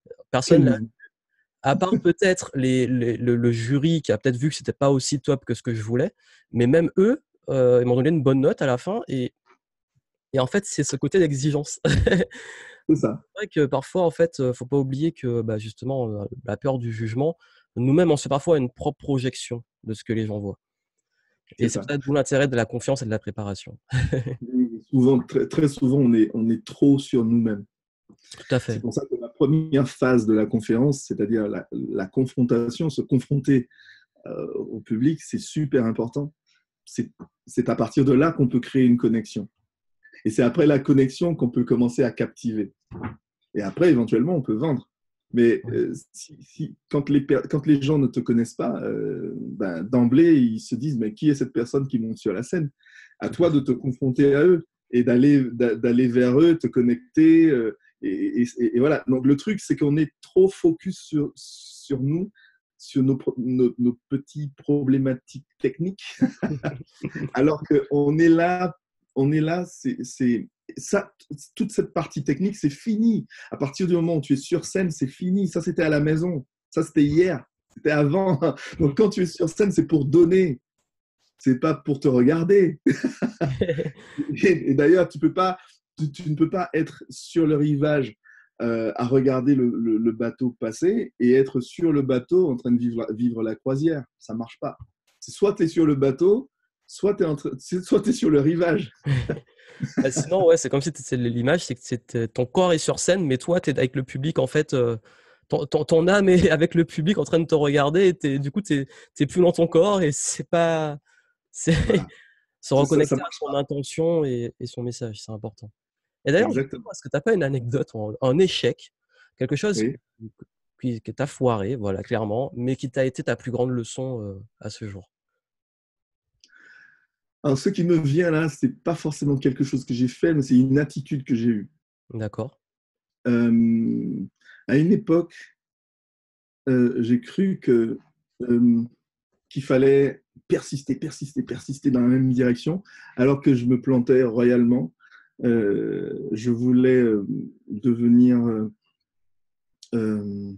Quel personne l'a. mouvement? À part peut-être le jury qui a peut-être vu que c'était pas aussi top que ce que je voulais, mais même eux, ils m'ont donné une bonne note à la fin. Et en fait, c'est ce côté d'exigence. C'est ça. C'est vrai que parfois, en fait, faut pas oublier que, bah, justement, la peur du jugement, nous-mêmes, on se fait parfois une propre projection de ce que les gens voient. Et C'est c'est ça. peut-être d'où l'intérêt de la confiance et de la préparation. Souvent, très souvent, on est trop sur nous-mêmes. Tout à C'est fait. pour ça que la première phase de la conférence, c'est-à-dire la confrontation, se confronter au public, c'est super important. C'est c'est à partir de là qu'on peut créer une connexion. Et c'est après la connexion qu'on peut commencer à captiver. Et après, éventuellement, on peut vendre. Mais Oui. quand les gens ne te connaissent pas, ben, d'emblée, ils se disent, mais qui est cette personne qui monte sur la scène? À Tout à toi de fait. te confronter à eux et d'aller vers eux, te connecter. Et voilà. Donc, le truc, c'est qu'on est trop focus sur nous, sur nos petits problématiques techniques, alors on est là, ça, toute cette partie technique, c'est fini. À partir du moment où tu es sur scène, c'est fini. Ça, c'était à la maison. Ça, c'était hier. C'était avant. Donc, quand tu es sur scène, c'est pour donner. C'est pas pour te regarder. Et d'ailleurs, tu ne peux pas être sur le rivage à regarder le bateau passer et être sur le bateau en train de vivre la croisière. Ça marche pas. C'est soit tu es sur le bateau, soit tu es sur le rivage. Bah, sinon, ouais, c'est comme si l'image, c'est que ton corps est sur scène, mais toi, tu es avec le public, en fait, ton âme est avec le public en train de te regarder, et du coup, t'es plus dans ton corps, et c'est pas, c'est Voilà. se Ça reconnecter à marche son pas. intention et son message, c'est important. Et d'ailleurs, justement, Exactement. est-ce que t'as pas une anecdote, un échec, quelque chose Oui. que t'as foiré, voilà, clairement, mais qui t'a été ta plus grande leçon, à ce jour? Alors, ce qui me vient là, c'est pas forcément quelque chose que j'ai fait, mais c'est une attitude que j'ai eue. D'accord. Euh, à une époque, j'ai cru euh, qu'il fallait persister dans la même direction, alors que je me plantais royalement. Je voulais devenir. Euh,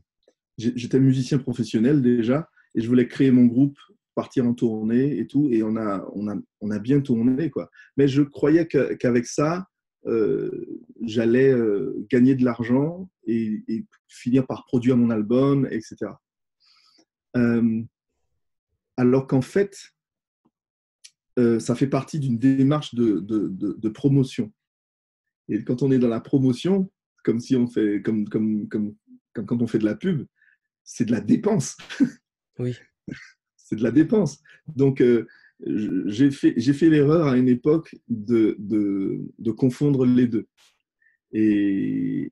J'étais musicien professionnel déjà, et je voulais créer mon groupe, partir en tournée et tout, et on a bien tourné, quoi. Mais je croyais qu'avec ça, euh, j'allais gagner de l'argent et finir par produire mon album, etc. Euh, alors qu'en fait, ça fait partie d'une démarche de promotion. Et quand on est dans la promotion, comme si on fait, comme quand on fait de la pub, c'est de la dépense. Oui. C'est de la dépense. Donc, J'ai fait l'erreur à une époque de confondre les deux. Et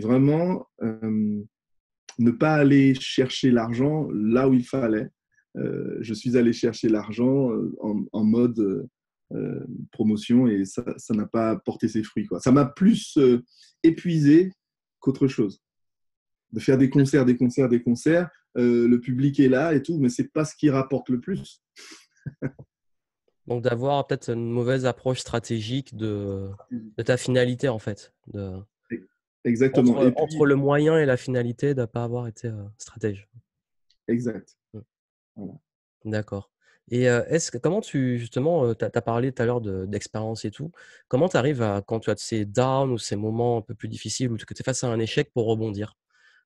vraiment, ne pas aller chercher l'argent là où il fallait. Je suis allé chercher l'argent en mode promotion et ça n'a pas porté ses fruits, quoi. Ça m'a plus épuisé qu'autre chose. De faire des concerts, des concerts, des concerts, le public est là et tout, mais c'est pas ce qui rapporte le plus. Donc d'avoir peut-être une mauvaise approche stratégique de ta finalité en fait. Exactement. Et Entre puis, le moyen et la finalité, de ne pas avoir été stratège. exact. Mm. Voilà. D'accord. Et comment tu, justement, tu as parlé tout à l'heure d'expérience et tout, comment tu arrives à, quand tu as ces downs ou ces moments un peu plus difficiles ou que tu es face à un échec pour rebondir,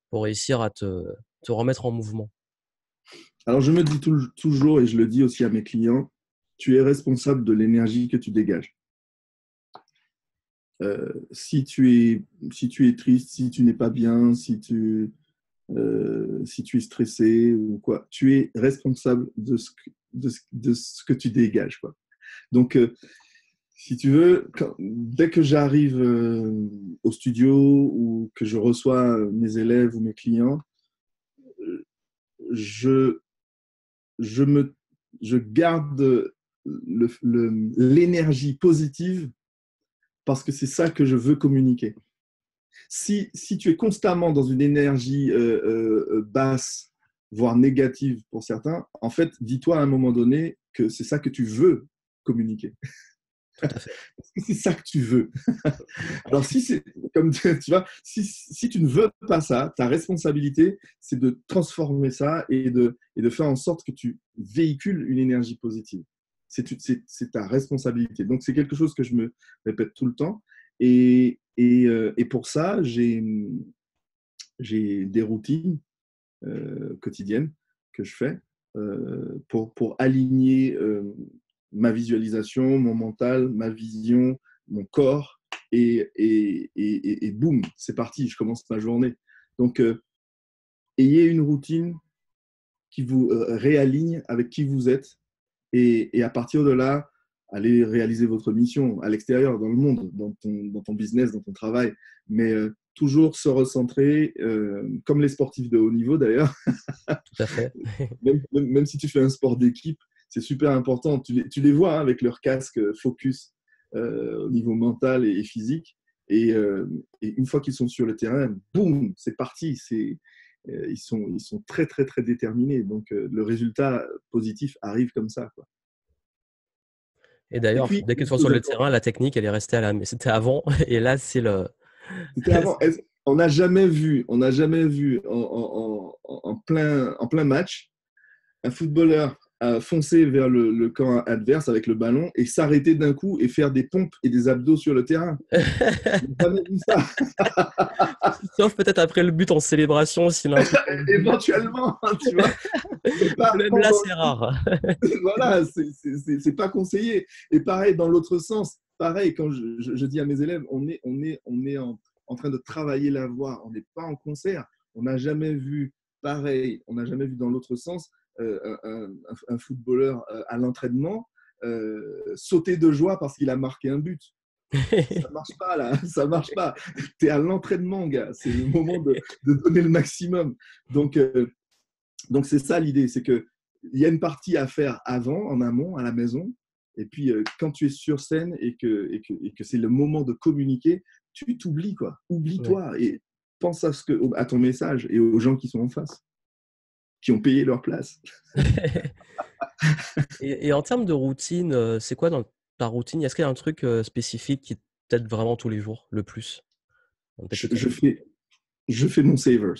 pour réussir à te remettre en mouvement? Alors, je me dis toujours, et je le dis aussi à mes clients, tu es responsable de l'énergie que tu dégages. Si tu es triste, si tu n'es pas bien, si tu es stressé ou quoi, tu es responsable de ce que tu dégages, quoi. Donc, si tu veux, dès que j'arrive au studio ou que je reçois mes élèves ou mes clients, je, je, me, je garde l'énergie positive parce que c'est ça que je veux communiquer. Si tu es constamment dans une énergie basse, voire négative pour certains, en fait, dis-toi à un moment donné que c'est ça que tu veux communiquer. Tout à fait. Parce que c'est ça que tu veux. Alors, si c'est comme tu vois, si tu ne veux pas ça, ta responsabilité, c'est de transformer ça et de faire en sorte que tu véhicules une énergie positive. C'est ta responsabilité. Donc, c'est quelque chose que je me répète tout le temps. Et pour ça, j'ai des routines quotidiennes que je fais pour aligner ma visualisation, mon mental, ma vision, mon corps, et boum, c'est parti, je commence ma journée. Donc, ayez une routine qui vous réaligne avec qui vous êtes, et à partir de là, allez réaliser votre mission à l'extérieur, dans le monde, dans ton business, dans ton travail, mais toujours se recentrer, comme les sportifs de haut niveau d'ailleurs, Tout à fait. même si tu fais un sport d'équipe, c'est super important. Tu les vois hein, avec leur casque focus au niveau mental et physique. Et une fois qu'ils sont sur le terrain, boum, c'est parti. Ils sont très, très, très déterminés. Donc, le résultat positif arrive comme ça, quoi. Et Et d'ailleurs, puis, dès que tu une sois sur chose le terrain, la technique, elle est restée mais c'était avant, et là, c'est le. c'était avant. On n'a jamais vu en plein match un footballeur foncer vers le camp adverse avec le ballon et s'arrêter d'un coup et faire des pompes et des abdos sur le terrain. On n'a jamais vu ça. Sauf peut-être après le but en célébration, s'il a un truc en but. Éventuellement, tu vois, mais pas Même là, pendant. c'est rare. Voilà, c'est pas conseillé. Et pareil, dans l'autre sens, pareil, quand je dis à mes élèves, on est en train de travailler la voix, on n'est pas en concert. On n'a jamais vu pareil, on n'a jamais vu dans l'autre sens un footballeur à l'entraînement sauter de joie parce qu'il a marqué un but. Ça marche pas là, ça marche pas. Tu es à l'entraînement, gars. C'est le moment de donner le maximum. Donc c'est ça l'idée, c'est que il y a une partie à faire avant, en amont, à la maison. Et puis, quand tu es sur scène et que c'est le moment de communiquer, tu t'oublies, quoi. Ouais. Oublie-toi et pense à ton message et aux gens qui sont en face, qui ont payé leur place. Et en termes de routine, c'est quoi dans ta routine? Est-ce qu'il y a un truc spécifique qui t'aide vraiment tous les jours, le plus? Peut-être Je, que je fais, je fais mon savers.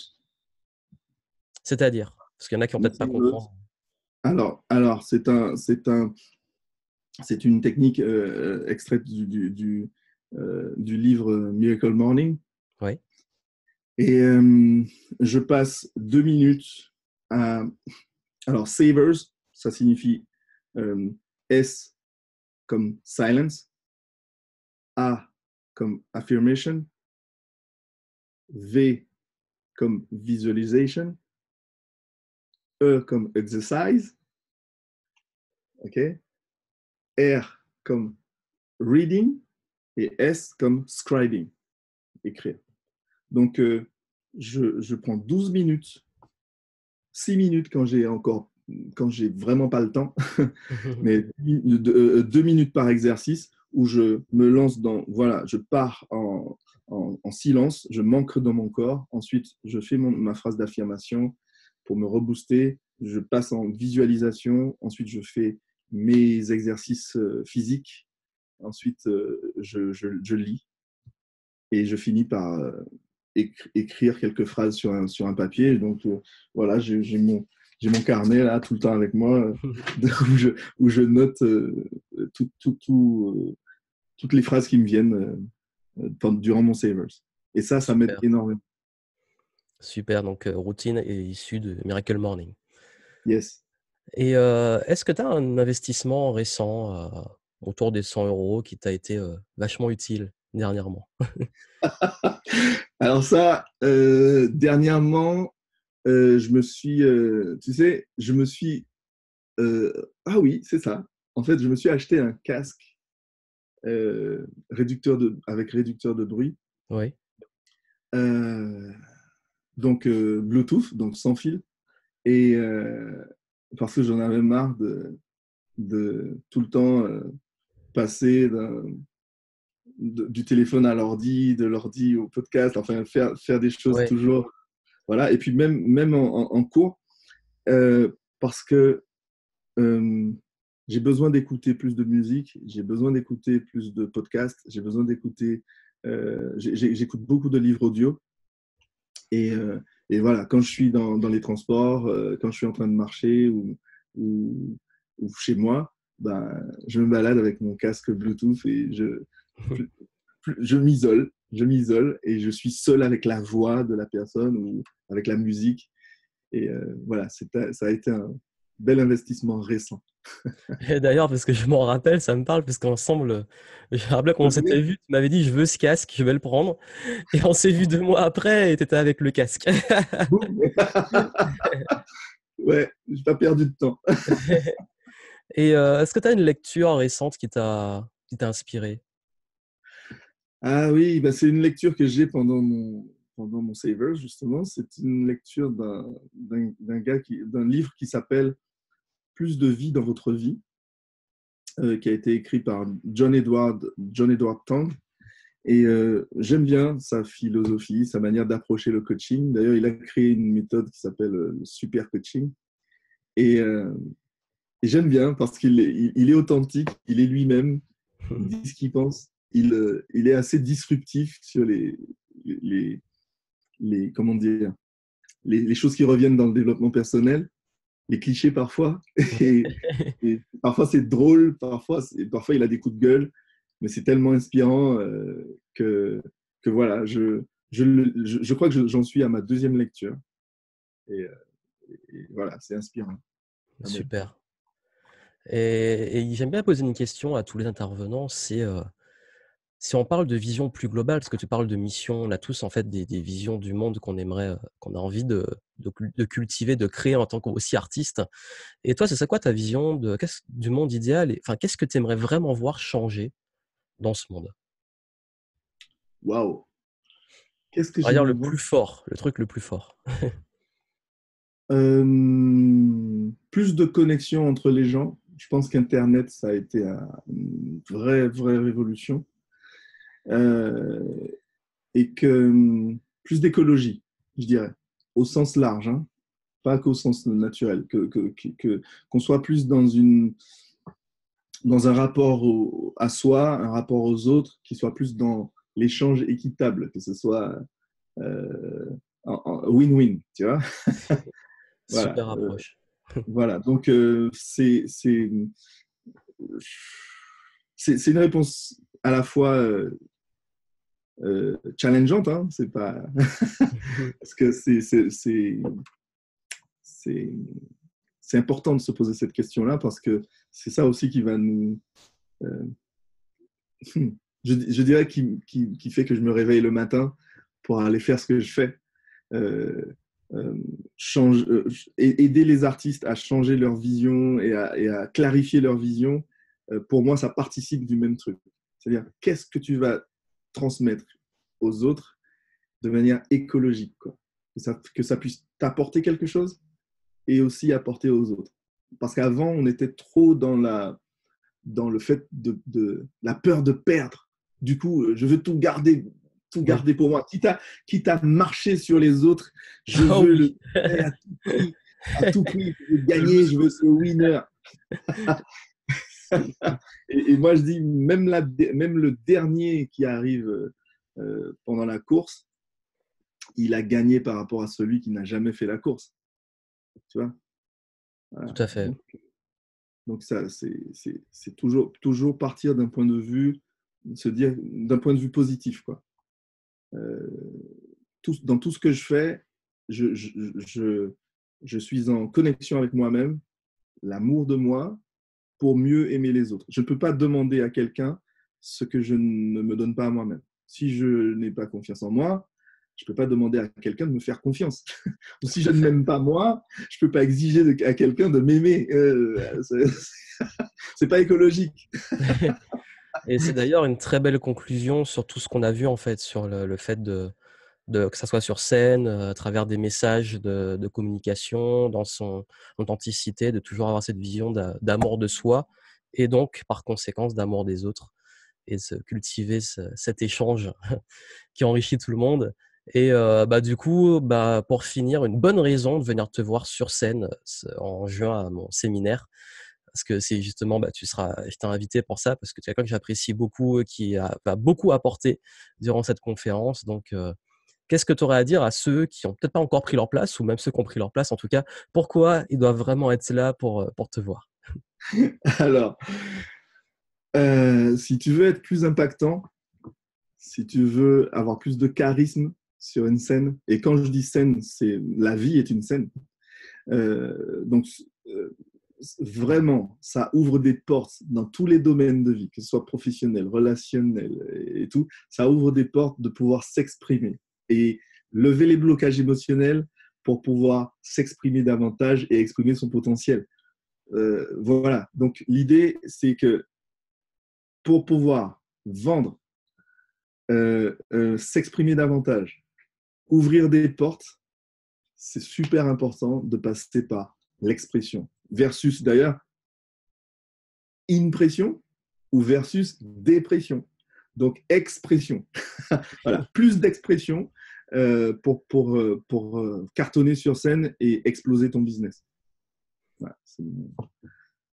c'est-à-dire? Parce qu'il y en a qui vont Mon peut-être pas savers. comprendre. Alors c'est une technique extraite du livre Miracle Morning. Oui. Et je passe 2 minutes à. Alors, savers, ça signifie S comme silence, A comme affirmation, V comme visualization, E comme exercise, OK? R comme reading et S comme scribing, écrire. Donc, je prends 12 minutes, 6 minutes quand j'ai vraiment pas le temps, mais 2 minutes par exercice où je me lance voilà, je pars en silence, je m'ancre dans mon corps. Ensuite, je fais ma phrase d'affirmation pour me rebooster. Je passe en visualisation. Ensuite, je fais mes exercices physiques. Ensuite, je lis et je finis par écrire quelques phrases sur un papier. Donc, voilà, j'ai mon carnet là tout le temps avec moi où je note toutes les phrases qui me viennent durant mon Savers. Et ça m'aide Super, énormément. super. Donc, routine est issue de Miracle Morning. Yes. Et est-ce que tu as un investissement récent, autour des 100 € qui t'a été, vachement utile dernièrement? Alors ça, dernièrement, tu sais, ah oui, c'est ça. En fait, je me suis acheté un casque avec réducteur de bruit. Oui, Euh, donc Bluetooth, donc sans fil. Et parce que j'en avais marre de tout le temps passer du téléphone à l'ordi, de l'ordi au podcast, enfin faire des choses ouais. toujours. Voilà. Et puis même en cours, parce que euh, j'ai besoin d'écouter plus de musique, j'ai besoin d'écouter plus de podcasts, j'ai besoin d'écouter, j'écoute beaucoup de livres audio. Et, euh, et voilà, quand je suis dans les transports, quand je suis en train de marcher ou, ou chez moi, ben, je me balade avec mon casque Bluetooth et je m'isole et je suis seul avec la voix de la personne ou avec la musique. Et voilà, ça a été un bel investissement récent. Et d'ailleurs, parce que je m'en rappelle, ça me parle parce qu'ensemble, je me rappelle quand on s'était Oui. vus, tu m'avais dit: «Je veux ce casque, je vais le prendre» et on s'est vus 2 mois après et tu étais avec le casque. Boum. Ouais, j'ai pas perdu de temps. Et est-ce que tu as une lecture récente qui t'a inspiré? Ah oui, bah c'est une lecture que j'ai pendant mon Savers, justement. C'est une lecture d'un livre qui s'appelle Plus de vie dans votre vie, qui a été écrit par John Edward Tong. Et j'aime bien sa philosophie, sa manière d'approcher le coaching. D'ailleurs, il a créé une méthode qui s'appelle le super coaching. Et, euh, et j'aime bien parce il est authentique, il est lui-même, il dit ce qu'il pense. Il est assez disruptif sur les, comment dire, les choses qui reviennent dans le développement personnel, les clichés parfois. Et, et parfois c'est drôle, parfois il a des coups de gueule, mais c'est tellement inspirant que voilà, je crois que j'en suis à ma deuxième lecture. Et, et voilà, c'est inspirant. Ça m'aide. Super. Et j'aime bien poser une question à tous les intervenants, c'est, si on parle de vision plus globale, parce que tu parles de mission, on a tous en fait des visions du monde qu'on aimerait, qu'on a envie de cultiver, de créer en tant qu'aussi artiste. Et toi, ce serait quoi ta vision du monde idéal et enfin, qu'est-ce que tu aimerais vraiment voir changer dans ce monde? Waouh! Qu'est-ce que On va dire j'aimerais le voir? plus fort, le truc le plus fort. Plus de connexion entre les gens. Je pense qu'Internet, ça a été une vraie révolution. Euh, et plus d'écologie, je dirais, au sens large, hein, pas qu'au sens naturel, qu'on soit plus dans un rapport à soi, un rapport aux autres, qui soit plus dans l'échange équitable, que ce soit euh, win-win, tu vois. Voilà. Super approche. Voilà. Donc, c'est une réponse à la fois challengeante, hein, c'est pas parce que c'est c'est important de se poser cette question-là parce que c'est ça aussi qui va nous, euh, je dirais, qui fait que je me réveille le matin pour aller faire ce que je fais. Euh, aider les artistes à changer leur vision et à clarifier leur vision, pour moi, ça participe du même truc. C'est-à-dire, qu'est-ce que tu vas transmettre aux autres de manière écologique, quoi. Que ça puisse t'apporter quelque chose et aussi apporter aux autres. Parce qu'avant, on était trop dans le fait de la peur de perdre. Du coup, je veux tout Oui. garder pour moi. Quitte à marcher sur les autres, je Oh veux oui, le à tout prix. À tout prix, je veux je me gagner, je veux ce winner. Et moi, je dis, même le dernier qui arrive pendant la course, il a gagné par rapport à celui qui n'a jamais fait la course. Tu vois. Voilà. tout à fait. Donc ça, c'est toujours partir d'un point de vue, se dire d'un point de vue positif, quoi. Euh, dans tout ce que je fais, je, je, je, je suis en connexion avec moi-même, l'amour de moi, pour mieux aimer les autres. Je ne peux pas demander à quelqu'un ce que je ne me donne pas à moi-même. Si je n'ai pas confiance en moi, je ne peux pas demander à quelqu'un de me faire confiance. Ou si Tout je à ne fait. m'aime pas moi, je ne peux pas exiger à quelqu'un de m'aimer. C'est pas écologique. Et c'est d'ailleurs une très belle conclusion sur tout ce qu'on a vu en fait sur le fait que ça soit sur scène, à travers des messages de communication, dans son authenticité, de toujours avoir cette vision d'amour de soi et donc par conséquence d'amour des autres et de cultiver cet échange qui enrichit tout le monde. Et bah, du coup, bah, pour finir, une bonne raison de venir te voir sur scène en juin à mon séminaire. Parce que c'est justement, bah, je t'ai invité pour ça, parce que tu es quelqu'un que j'apprécie beaucoup, qui va beaucoup apporter durant cette conférence. Donc, qu'est-ce que tu aurais à dire à ceux qui ont peut-être pas encore pris leur place, ou même ceux qui ont pris leur place, en tout cas, pourquoi ils doivent vraiment être là pour te voir? Alors, si tu veux être plus impactant, si tu veux avoir plus de charisme sur une scène, et quand je dis scène, c'est la vie est une scène. Donc, euh, vraiment, ça ouvre des portes dans tous les domaines de vie, que ce soit professionnel, relationnel et tout. Ça ouvre des portes de pouvoir s'exprimer et lever les blocages émotionnels pour pouvoir s'exprimer davantage et exprimer son potentiel. Voilà. Donc, l'idée, c'est que pour pouvoir vendre, s'exprimer davantage, ouvrir des portes, c'est super important de passer par l'expression. Versus d'ailleurs, impression ou versus dépression. Donc, expression. Voilà, plus d'expression pour cartonner sur scène et exploser ton business. Voilà,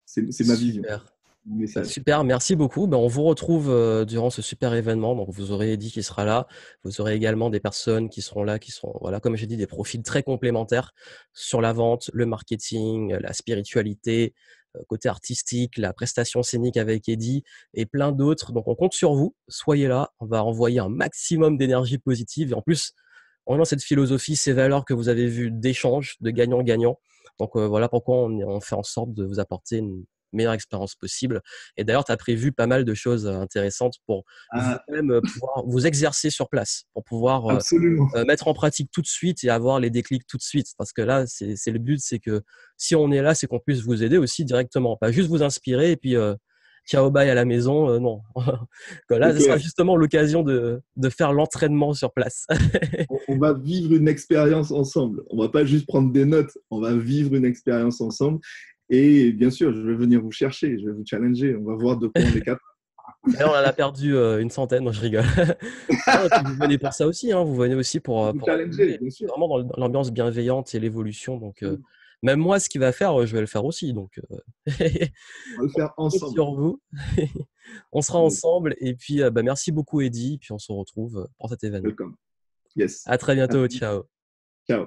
c'est ma vision, Super. mon Bah, message. super, merci beaucoup. Bah, on vous retrouve durant ce super événement. Donc, vous aurez Eddy qui sera là. Vous aurez également des personnes qui seront là, qui seront, voilà, comme j'ai dit, des profils très complémentaires sur la vente, le marketing, la spiritualité, côté artistique, la prestation scénique avec Eddy et plein d'autres. Donc, on compte sur vous. Soyez là. On va envoyer un maximum d'énergie positive. Et en plus, on est dans cette philosophie, ces valeurs que vous avez vues d'échange, de gagnant-gagnant. Donc, voilà pourquoi on fait en sorte de vous apporter une meilleure expérience possible. Et d'ailleurs, tu as prévu pas mal de choses intéressantes pour Ah, vous-même pouvoir vous exercer sur place, pour pouvoir absolument. mettre en pratique tout de suite et avoir les déclics tout de suite. Parce que là, c'est le but, c'est que si on est là, c'est qu'on puisse vous aider aussi directement, pas juste vous inspirer et puis ciao bye à la maison. Non, là, C'est ce sera clair. justement l'occasion de faire l'entraînement sur place. On va vivre une expérience ensemble. On va pas juste prendre des notes, on va vivre une expérience ensemble. Et bien sûr, je vais venir vous chercher, je vais vous challenger. On va voir de quoi on est capable. D'ailleurs, on en a perdu une centaine, non, je rigole. Non, et puis vous venez pour ça aussi, hein, vous venez aussi Vous pour challenger, évoluer. bien C'est sûr. vraiment dans l'ambiance bienveillante et l'évolution. Donc, même moi, ce qu'il va faire, je vais le faire aussi. Donc, On va le on faire compte ensemble. sur vous. On sera Yes. ensemble. Et puis, bah, merci beaucoup, Eddy. Puis, on se retrouve pour cet événement. Welcome. Yes. À très À bientôt. très vite. Ciao. Ciao.